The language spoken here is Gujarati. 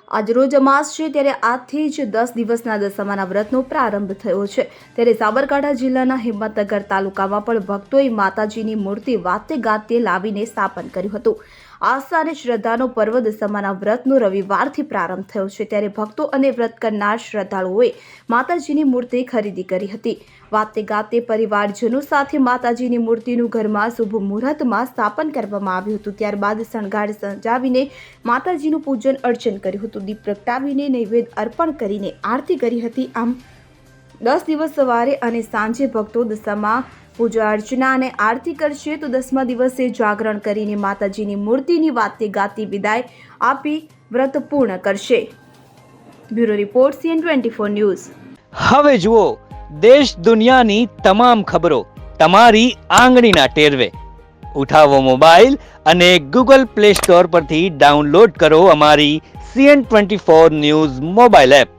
આજરોજ અમાસ છે ત્યારે આજથી જ 10 દિવસના દશામાના વ્રતનો પ્રારંભ થયો છે ત્યારે સાબરકાંઠા જિલ્લાના હિંમતનગર તાલુકામાં પણ ભક્તોએ માતાજીની મૂર્તિ વાતે ગાતે લાવીને સ્થાપન કર્યું હતું। આસ્થા અને શ્રદ્ધાનો પર્વ દશામાના વ્રતનો રવિવારથી પ્રારંભ થયો છે ત્યારે ભક્તો અને વ્રત કરનાર શ્રદ્ધાળુઓએ માતાજીની મૂર્તિ ખરીદી કરી હતી। વાતે ગાતે પરિવારજનો સાથે માતાજીની મૂર્તિનું ઘરમાં શુભ મુહૂર્તમાં સ્થાપન કરવામાં આવ્યું હતું। ત્યારબાદ શણગાર સજાવીને માતાજીનું પૂજન અર્ચન કર્યું હતું। દીપ પ્રગટાવીને નૈવેદ્ય અર્પણ કરીને આરતી કરી હતી। આમ 10 દિવસ સવારે અને સાંજે ભક્તો દશામાં પૂજા અર્ચના અને આરતી કરશે તો 10મા દિવસે જાગરણ કરીને માતાજીની મૂર્તિની વાતે ગાતે વિદાય આપી વ્રત પૂર્ણ કરશે। Bureau report CN24 news. હવે જુઓ દેશ દુનિયાની તમામ ખબરો તમારી આંગળીના ટેરવે। ઉઠાવો મોબાઈલ અને Google Play Store પરથી ડાઉનલોડ કરો અમારી CN24 ન્યૂઝ મોબાઈલ એપ।